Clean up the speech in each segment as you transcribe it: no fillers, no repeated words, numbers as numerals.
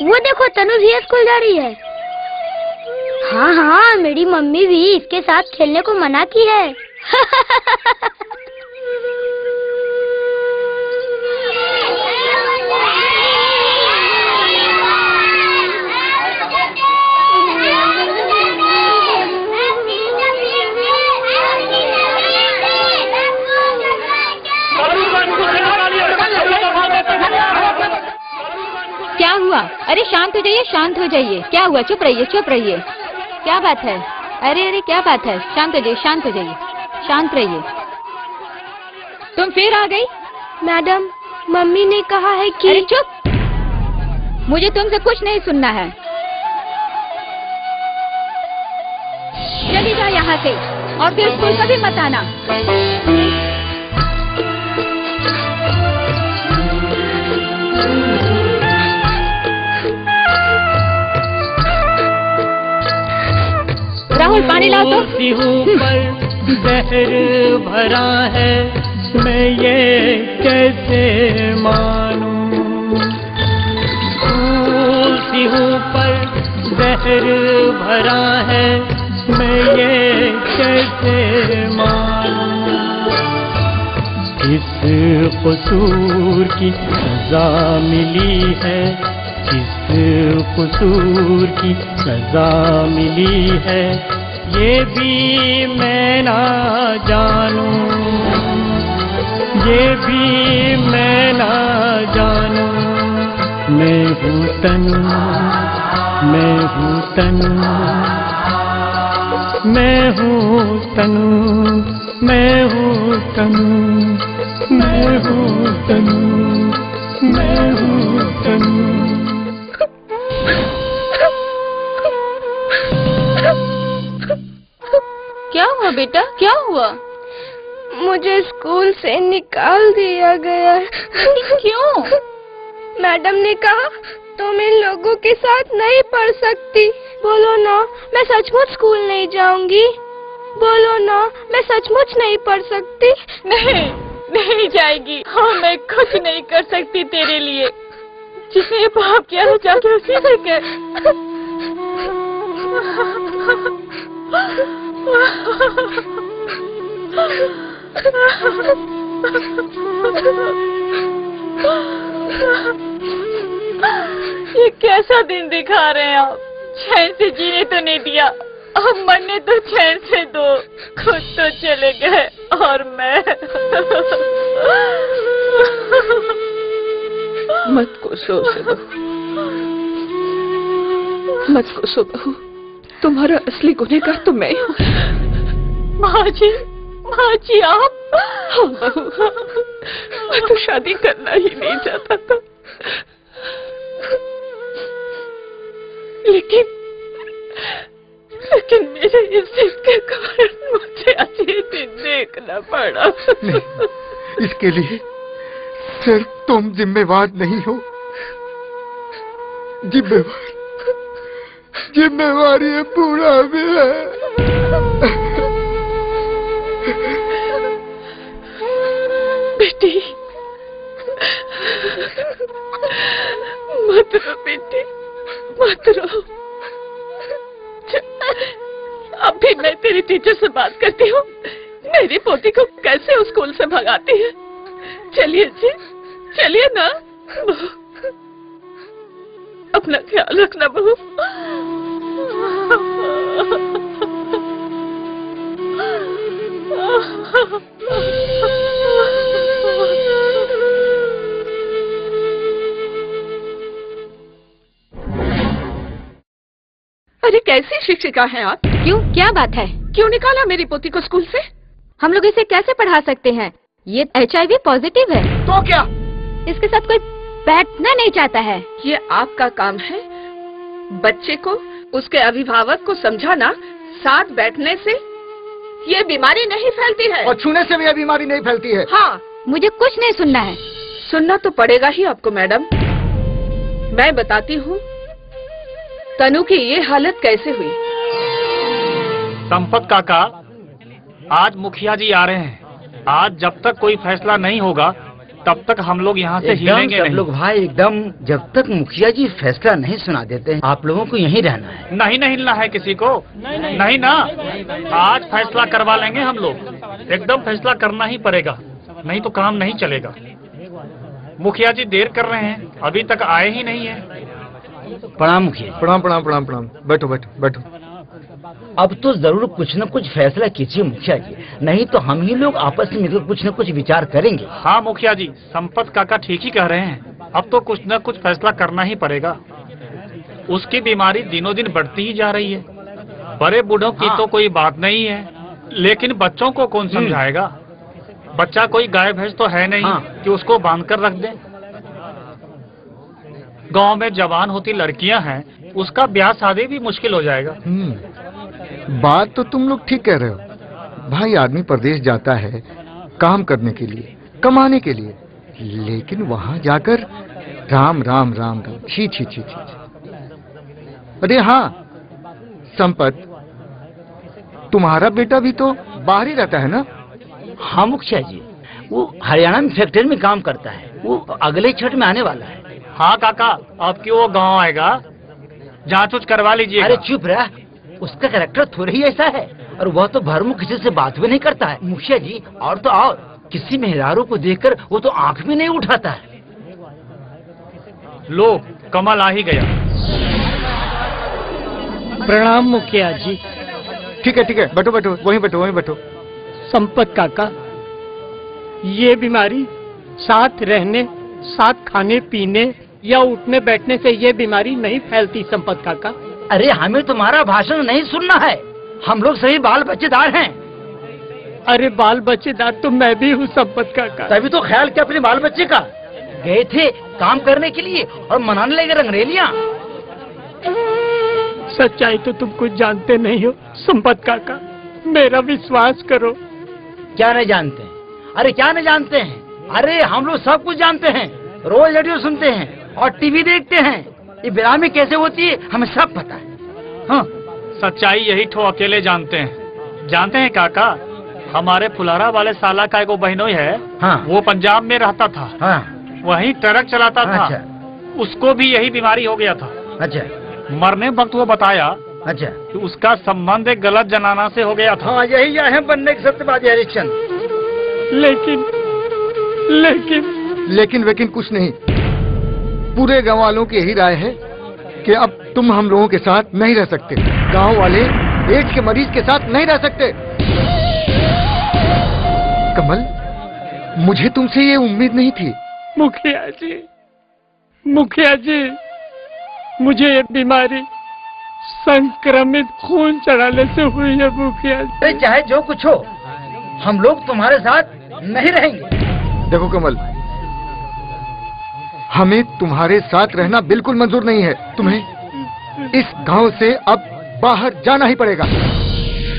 वो देखो तनु भी स्कूल जा रही है। हाँ हाँ, मेरी मम्मी भी इसके साथ खेलने को मना की है। क्या हुआ? अरे शांत हो जाइए, शांत हो जाइए। क्या हुआ? चुप रहिए, चुप रहिए। क्या बात है? अरे अरे क्या बात है? शांत हो जाइए, शांत हो जाइए, शांत रहिए। तुम फिर आ गई? मैडम, मम्मी ने कहा है कि... अरे चुप, मुझे तुमसे कुछ नहीं सुनना है। चली जाओ यहाँ से और फिर स्कूल कभी मत आना। राहुल पानी लाओ तो। पर जहर भरा है, मैं ये कैसे मानूं। फूलती हूँ पर जहर भरा है, मैं ये कैसे मानूं। किस कसूर की सजा मिली है, किस कसूर की सजा मिली है, ये भी मैं ना जानूं, ये भी मैं ना जानूं। मैं हूँ तनु, मैं हूँ तनु, मैं हूँ तनु, मैं हूँ तनु, मैं हूँ तनु, मैं हूँ तनु। क्या हुआ बेटा, क्या हुआ? मुझे स्कूल से निकाल दिया गया। क्यों? मैडम ने कहा तुम इन लोगों के साथ नहीं पढ़ सकती। बोलो ना, मैं सचमुच स्कूल नहीं जाऊंगी। बोलो ना, मैं सचमुच नहीं पढ़ सकती। नहीं, नहीं जाएगी। हाँ, मैं कुछ नहीं कर सकती तेरे लिए। जिसने पाप किया है जाके उसी से कर। ये कैसा दिन दिखा रहे हैं आप? चैन से जीने तो नहीं दिया, अब मरने तो चैन से दो। खुद तो चले गए और मैं। मत कोसो उसे बहू, मत कोसो बहू। तुम्हारा असली गुनहगार तो मैं हूँ। माँ जी आप? हाँ बहू, मैं तो शादी करना ही नहीं चाहता था, लेकिन मेरे इस जिद के कारण मुझे आज ये दिन देखना पड़ा। नहीं, इसके लिए सिर्फ तुम जिम्मेवार नहीं हो, जिम्मेवारी ये पूरा भी है। बेटी, मत रो बेटी, मत रो। अभी मैं तेरी टीचर से बात करती हूँ, मेरी पोती को कैसे उस स्कूल से भगाती है। चलिए जी, चलिए ना। अपना ख्याल रखना बहू। अरे कैसी शिक्षिका हैं आप? क्यों, क्या बात है? क्यों निकाला मेरी पोती को स्कूल से? हम लोग इसे कैसे पढ़ा सकते हैं? ये HIV पॉजिटिव है। तो क्या? इसके साथ कोई बैठना नहीं चाहता है। ये आपका काम है बच्चे को, उसके अभिभावक को समझाना। साथ बैठने से ये बीमारी नहीं फैलती है, और छूने से भी ये बीमारी नहीं फैलती है। हाँ, मुझे कुछ नहीं सुनना है। सुनना तो पड़ेगा ही आपको मैडम। मैं बताती हूँ तनु की ये हालत कैसे हुई। संपत काका, आज मुखिया जी आ रहे हैं। आज जब तक कोई फैसला नहीं होगा तब तक हम लोग यहाँ से एकदम हिलेंगे सब नहीं। लोग भाई एकदम, जब तक मुखिया जी फैसला नहीं सुना देते हैं आप लोगों को यहीं रहना है। नहीं नहीं हिलना है किसी को, नहीं ना, आज फैसला करवा लेंगे हम लोग, एकदम फैसला करना ही पड़ेगा, नहीं तो काम नहीं चलेगा। मुखिया जी देर कर रहे हैं, अभी तक आए ही नहीं है। प्रणाम मुखिया। प्रणाम प्रणाम प्रणाम प्रणाम, बैठो बैठो बैठो। अब तो जरूर कुछ न कुछ फैसला कीजिए मुखिया जी, नहीं तो हम ही लोग आपस में मिलकर कुछ न कुछ विचार करेंगे। हाँ मुखिया जी, संपत काका ठीक ही कह रहे हैं, अब तो कुछ न कुछ फैसला करना ही पड़ेगा। उसकी बीमारी दिनों दिन बढ़ती ही जा रही है। बड़े बूढ़ों की तो कोई बात नहीं है, लेकिन बच्चों को कौन समझाएगा? बच्चा कोई गाय भैंस तो है नहीं कि उसको बांध कर रख दे। गांव में जवान होती लड़कियां हैं, उसका ब्याह शादी भी मुश्किल हो जाएगा। बात तो तुम लोग ठीक कह रहे हो भाई। आदमी प्रदेश जाता है काम करने के लिए, कमाने के लिए, लेकिन वहां जाकर राम राम राम राम, छी छी छी छी। अरे हाँ संपत, तुम्हारा बेटा भी तो बाहर ही रहता है ना? हाँ मुखिया जी, वो हरियाणा में फैक्ट्री में काम करता है, वो अगले छठ में आने वाला है। हाँ काका, अब क्यों वो गाँव आएगा, जांच उच करवा लीजिए। अरे चुप रहा, उसका कैरेक्टर थोड़ा ही ऐसा है, और वह तो भरमुख किसी से बात भी नहीं करता है मुखिया जी। और तो और किसी मेहरारू को देखकर वो तो आंख भी नहीं उठाता है। लो कमल आ ही गया। प्रणाम मुखिया जी। ठीक है बैठो बैठो, वहीं बैठो वहीं बैठो। संपत काका, ये बीमारी साथ रहने, साथ खाने पीने या उठने बैठने से ये बीमारी नहीं फैलती संपत काका। अरे हमें तुम्हारा भाषण नहीं सुनना है, हम लोग सही बाल बच्चेदार हैं। अरे बाल बच्चेदार तो मैं भी हूँ संपत काका। तभी तो ख्याल किया अपने बाल बच्चे का। गए थे काम करने के लिए और मनाने लगे रंगरेलियां। सच्चाई तो तुम कुछ जानते नहीं हो संपत काका, मेरा विश्वास करो। क्या नहीं जानते हैं? अरे क्या नहीं जानते हैं? अरे हम लोग सब कुछ जानते हैं, रोज रेडियो सुनते हैं और टीवी देखते हैं। ये बेरामी कैसे होती है हमें सब पता है। हाँ सच्चाई यही ठो अकेले जानते हैं। जानते हैं काका, हमारे फुलारा वाले साला का एक बहनोई है। हाँ। वो पंजाब में रहता था। हाँ। वहीं ट्रक चलाता था। अच्छा। उसको भी यही बीमारी हो गया था। अच्छा। मरने वक्त वो बताया अच्छा कि उसका संबंध एक गलत जनाना से हो गया था। हाँ यही है बनने की सत्यवादी हरिश्चंद्र। लेकिन वेकिन कुछ नहीं। पूरे गांव वालों की यही राय है कि अब तुम हम लोगों के साथ नहीं रह सकते। गांव वाले एड्स के मरीज के साथ नहीं रह सकते। कमल, मुझे तुमसे ये उम्मीद नहीं थी। मुखिया जी, मुझे ये बीमारी संक्रमित खून चढ़ाने से हुई है मुखिया जी। अरे चाहे जो कुछ हो, हम लोग तुम्हारे साथ नहीं रहेंगे। देखो कमल, हमें तुम्हारे साथ रहना बिल्कुल मंजूर नहीं है। तुम्हें इस गांव से अब बाहर जाना ही पड़ेगा।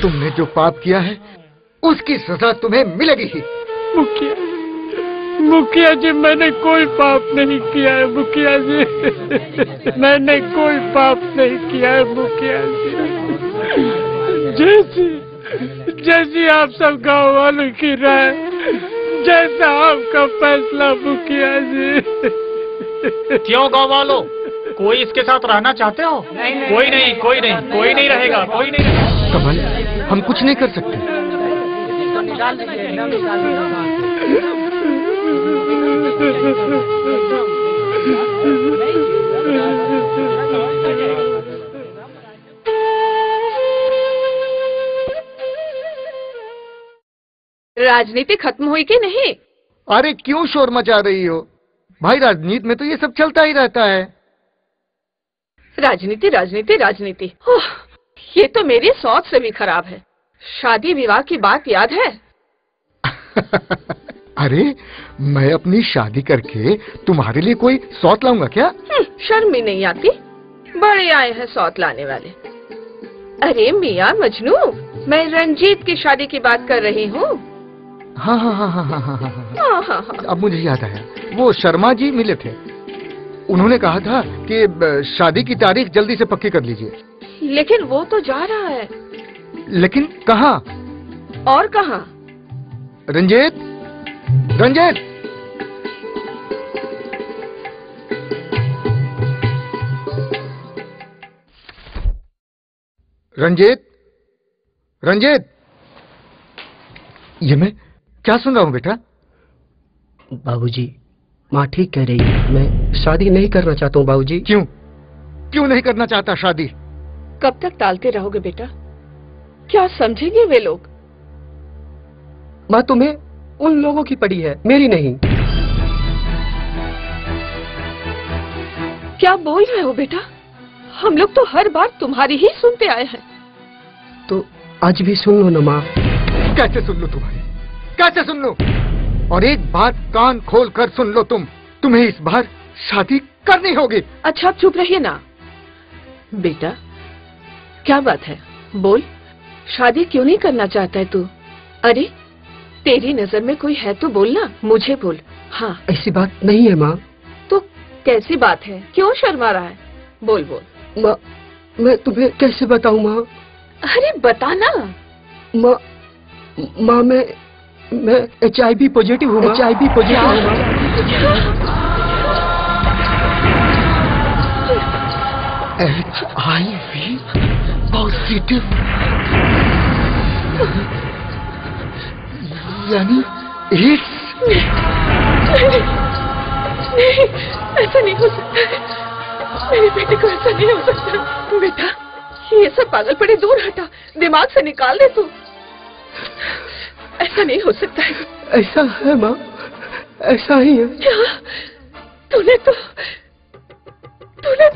तुमने जो पाप किया है उसकी सजा तुम्हें मिलेगी ही। मुखिया जी, मैंने कोई पाप नहीं किया है मुखिया जी। मैंने कोई पाप नहीं किया है मुखिया जी। जैसी आप सब गाँव वालों की राय, जैसा आपका फैसला मुखिया जी। क्यों गाँव वालों, कोई इसके साथ रहना चाहते हो? कोई नहीं रहेगा। कमल, हम कुछ नहीं कर सकते। राजनीति खत्म हुई कि नहीं? अरे क्यों शोर मचा रही हो भाई? राजनीति में तो ये सब चलता ही रहता है। राजनीति। ओह, ये तो मेरी सोच से भी खराब है। शादी विवाह की बात याद है? अरे मैं अपनी शादी करके तुम्हारे लिए कोई सौत लाऊंगा क्या? शर्म ही नहीं आती? बड़े आए हैं सौत लाने वाले। अरे मियाँ मजनू, मैं रंजीत की शादी की बात कर रही हूँ। हाँ। अब मुझे याद आया, वो शर्मा जी मिले थे। उन्होंने कहा था कि शादी की तारीख जल्दी से पक्की कर लीजिए। लेकिन वो तो जा रहा है। लेकिन कहाँ? और कहाँ? रंजीत, रंजीत, रंजीत, ये मैं क्या सुन रहा हूँ बेटा? बाबूजी, माँ ठीक कह रही है। मैं शादी नहीं करना चाहता हूँ बाबूजी। क्यों? क्यों नहीं करना चाहता शादी? कब तक टालते रहोगे बेटा? क्या समझेंगे वे लोग? माँ तुम्हें उन लोगों की पड़ी है, मेरी नहीं। क्या बोल रहे हो बेटा? हम लोग तो हर बार तुम्हारी ही सुनते आए हैं। तो आज भी सुन लो ना माँ। कैसे सुन लो तुम्हारी? कैसे सुन लो? और एक बात कान खोल कर सुन लो तुम्हें इस बार शादी करनी होगी। अच्छा आप चुप रहिए ना। बेटा क्या बात है, बोल, शादी क्यों नहीं करना चाहता है तू? अरे तेरी नजर में कोई है तो बोल ना, मुझे बोल। हाँ ऐसी बात नहीं है माँ। तो कैसी बात है? क्यों शर्मा रहा है? बोल बोल। माँ मैं तुम्हें कैसे बताऊँ माँ? अरे बता ना। माँ मैं HIV पॉजिटिव हूँ। HIV पॉजिटिव हूँ। HIV पॉजिटिव यानी एड्स? नहीं, ऐसा नहीं हो सकता। मेरे बेटे को ऐसा नहीं हो सकता। बेटा ये सब पागलपने दूर हटा, दिमाग से निकाल दे तू। ऐसा नहीं हो सकता है। ऐसा है माँ, ऐसा ही है। क्या? तूने तो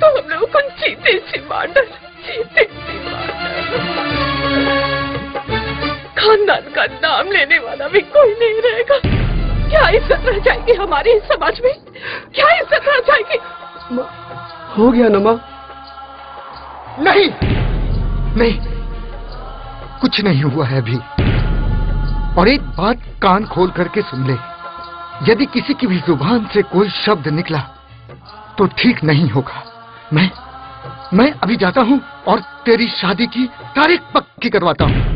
हम लोगों को जीते सी मार डाला, जीते सी मार डाला। खानदान का नाम लेने वाला भी कोई नहीं रहेगा। क्या इज्जत रह जाएगी हमारी इस समाज में? क्या इज्जत रह जाएगी? हो गया ना माँ? नहीं नहीं, कुछ नहीं हुआ है अभी। और एक बात कान खोल करके सुन ले, यदि किसी की भी जुबान से कोई शब्द निकला तो ठीक नहीं होगा। मैं अभी जाता हूँ और तेरी शादी की तारीख पक्की करवाता हूँ।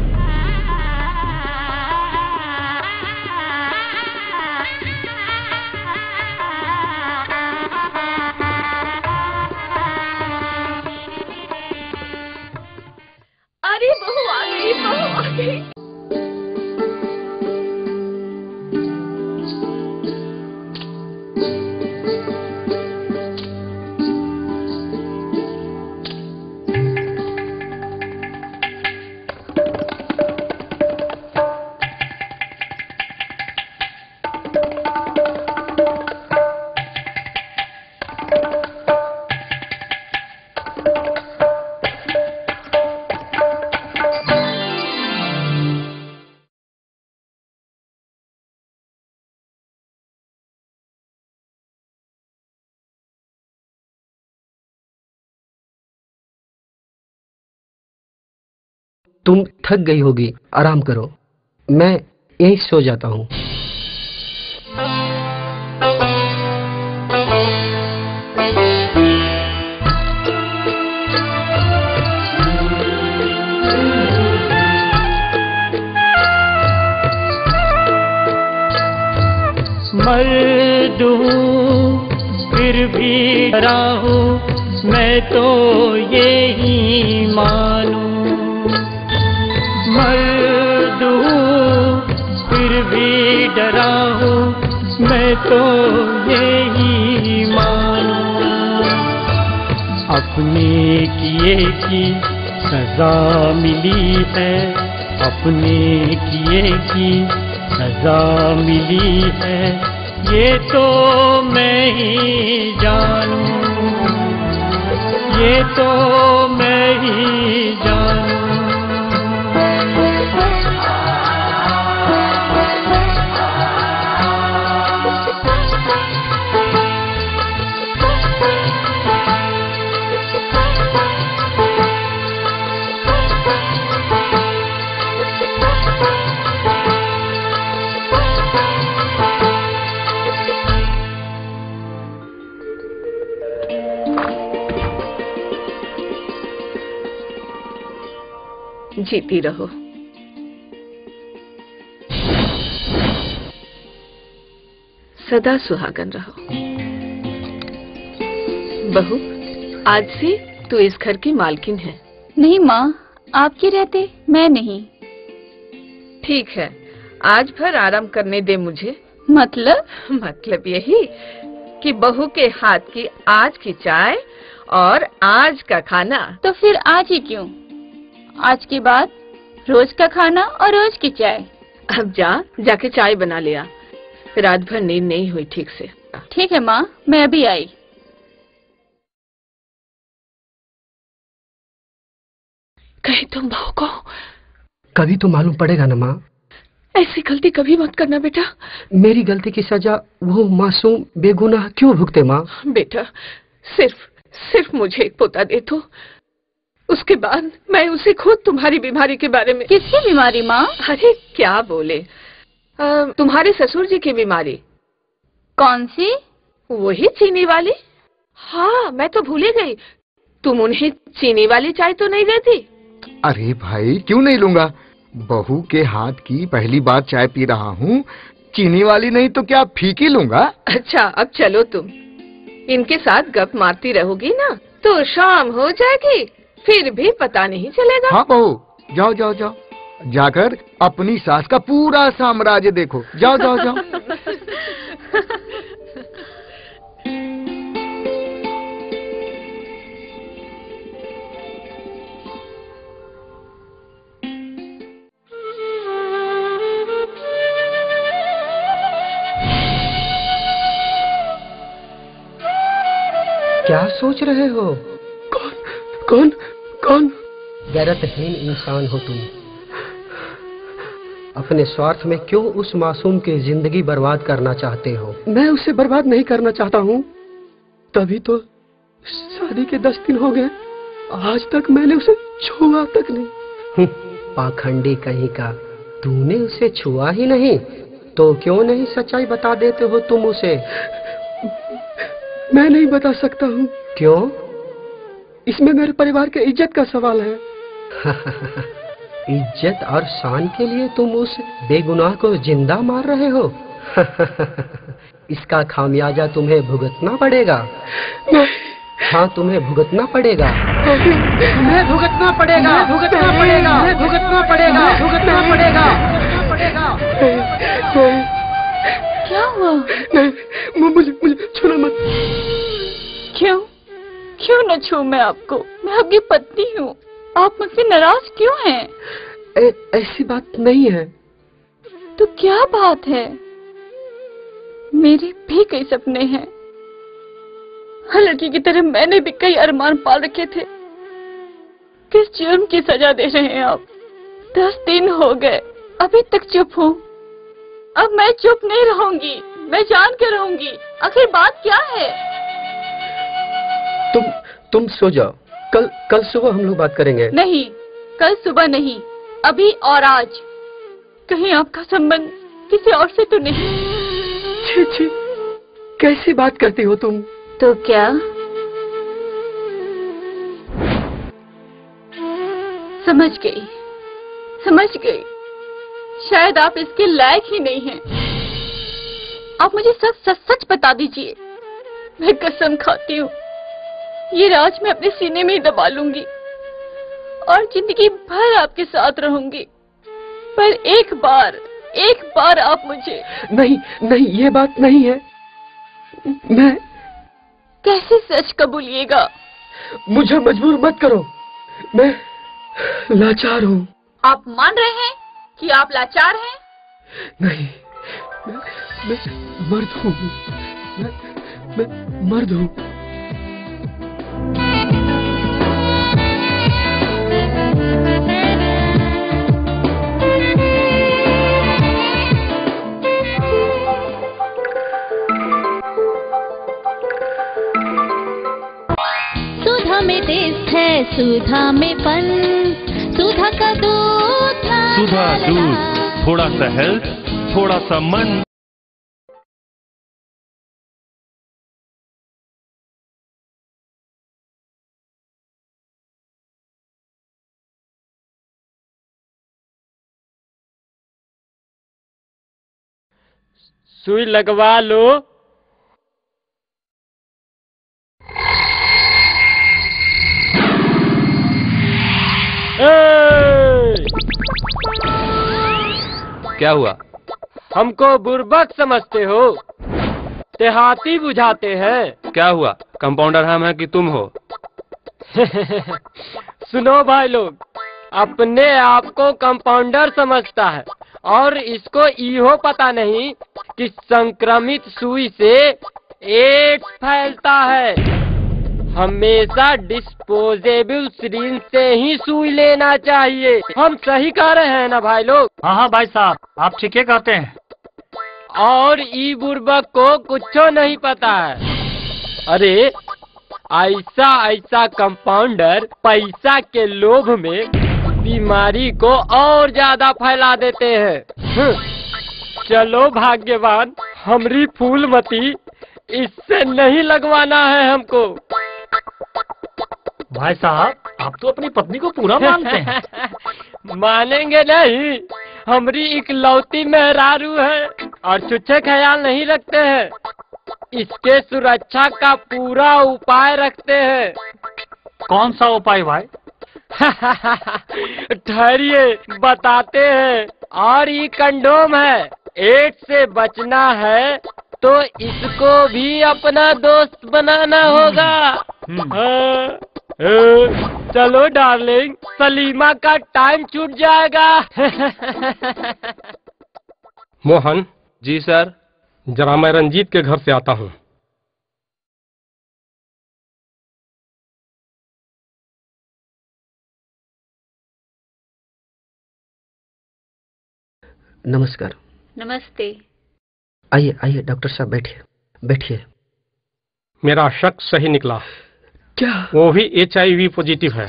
अरे बहू आ गई, बहू आ गई। तुम थक गई होगी, आराम करो। मैं यहीं सो जाता हूँ। मर्द हूँ फिर भी डरा हूँ, मैं तो यही मानूं। मर्द हूँ फिर भी डरा हूँ, मैं तो यही मानूं। अपने किए की सजा मिली है, अपने किए की सजा मिली है, ये तो मैं ही जानूं, ये तो मैं ही जानूं। जीती रहो। सदा सुहागन रहो। बहू, आज से तू इस घर की मालकिन है। नहीं माँ, आपके रहते मैं नहीं। ठीक है, आज भर आराम करने दे मुझे। मतलब यही कि बहू के हाथ की आज की चाय और आज का खाना। तो फिर आज ही क्यों? आज के बाद रोज का खाना और रोज की चाय। अब जाके चाय बना लिया, रात भर नींद नहीं हुई ठीक से। ठीक है माँ, मैं अभी आई। कहीं तुम बहू को कभी तो मालूम पड़ेगा ना माँ। ऐसी गलती कभी मत करना बेटा। मेरी गलती की सजा वो मासूम बेगुनाह क्यों भुगते माँ? बेटा सिर्फ मुझे एक पोता दे दो, उसके बाद मैं उसे खुद तुम्हारी बीमारी के बारे में। किसकी बीमारी माँ? अरे क्या बोले, तुम्हारे ससुर जी की बीमारी। कौन सी? वही चीनी वाली। हाँ मैं तो भूल ही गई, तुम उन्हें चीनी वाली चाय तो नहीं देती? अरे भाई क्यों नहीं लूंगा, बहू के हाथ की पहली बार चाय पी रहा हूँ, चीनी वाली नहीं तो क्या फीकी लूंगा? अच्छा अब चलो, तुम इनके साथ गप मारती रहोगी ना तो शाम हो जाएगी, फिर भी पता नहीं चलेगा। हाँ बहू, जाओ जाओ जाओ, जाकर अपनी सास का पूरा साम्राज्य देखो। जाओ जाओ जाओ। क्या सोच रहे हो? कौन? गैरतहीन इंसान हो तुम। अपने स्वार्थ में क्यों उस मासूम की जिंदगी बर्बाद करना चाहते हो? मैं उसे बर्बाद नहीं करना चाहता हूँ, तभी तो शादी के 10 दिन हो गए, आज तक मैंने उसे छुआ तक नहीं। पाखंडी कहीं का, तूने उसे छुआ ही नहीं तो क्यों नहीं सच्चाई बता देते हो तुम उसे? मैं नहीं बता सकता हूँ। क्यों? इसमें मेरे परिवार के इज्जत का सवाल है। इज्जत और शान के लिए तुम उस बेगुनाह को जिंदा मार रहे हो? इसका खामियाजा तुम्हें भुगतना पड़ेगा। हाँ तुम्हें भुगतना पड़ेगा। तुम्हें भुगतना पड़ेगा, भुगतना पड़ेगा, भुगतना पड़ेगा, भुगतना पड़ेगा। क्या हुआ? मुझे छूना मत। क्यों न छू मैं आपको? मैं आपकी पत्नी हूँ, आप मुझसे नाराज क्यों हैं? ऐसी बात नहीं है। तो क्या बात है? मेरे भी कई सपने हैं, हर लड़की की तरह मैंने भी कई अरमान पाल रखे थे। किस जुर्म की सजा दे रहे हैं आप? 10 दिन हो गए, अभी तक चुप हूँ। अब मैं चुप नहीं रहूंगी, मैं जान के रहूंगी। आखिर बात क्या है? तुम सो जाओ, कल सुबह हम लोग बात करेंगे। नहीं, कल सुबह नहीं, अभी और आज। कहीं आपका संबंध किसी और से तो नहीं? छी, कैसी बात करती हो तुम? तो क्या? समझ गई। शायद आप इसके लायक ही नहीं हैं। आप मुझे सच बता दीजिए। मैं कसम खाती हूँ, ये राज मैं अपने सीने में ही दबा लूंगी और जिंदगी भर आपके साथ रहूंगी। पर एक बार आप मुझे। नहीं, ये बात नहीं है। मैं कैसे सच कबूलिएगा? मुझे मजबूर मत करो, मैं लाचार हूँ। आप मान रहे हैं कि आप लाचार हैं? नहीं, मैं मर्द हूँ। मैं मर्द हूँ। सुधा में टेस्ट है, सुधा में फन, सुधा का दूध। सुधा दूध, थोड़ा सा हेल्थ, थोड़ा सा मन। सुई लगवा लो। क्या हुआ? हमको बुर्बक समझते हो? देहाती बुझाते हैं? क्या हुआ? कंपाउंडर हम हैं कि तुम हो? सुनो भाई लोग, अपने आप को कंपाउंडर समझता है और इसको इहो पता नहीं कि संक्रमित सुई से एड्स फैलता है। हमेशा डिस्पोजेबल सिरिंज से ही सुई लेना चाहिए। हम सही कह रहे हैं ना भाई लोग? हाँ हाँ भाई साहब, आप ठीक है कहते हैं। और ई बुर्बक को कुछ नहीं पता है। अरे ऐसा ऐसा कंपाउंडर पैसा के लोभ में बीमारी को और ज्यादा फैला देते हैं। चलो भाग्यवान, हमरी फूलमती, इससे नहीं लगवाना है हमको। भाई साहब, आप तो अपनी पत्नी को पूरा मानते हैं। मानेंगे नहीं, हमरी इकलौती मेहरारू है और छुच्छे ख्याल नहीं रखते हैं। इसके सुरक्षा का पूरा उपाय रखते हैं। कौन सा उपाय भाई? ठहरिए बताते हैं। और ये कंडोम है। एड्स से बचना है तो इसको भी अपना दोस्त बनाना होगा। चलो डार्लिंग, सलीमा का टाइम छूट जाएगा। मोहन। जी सर। जरा मैं रंजीत के घर से आता हूँ। नमस्कार। नमस्ते। आइए आइए डॉक्टर साहब, बैठिए बैठिए। मेरा शक सही निकला। क्या? वो भी HIV पॉजिटिव है।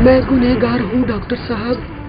मैं गुनहगार हूँ डॉक्टर साहब।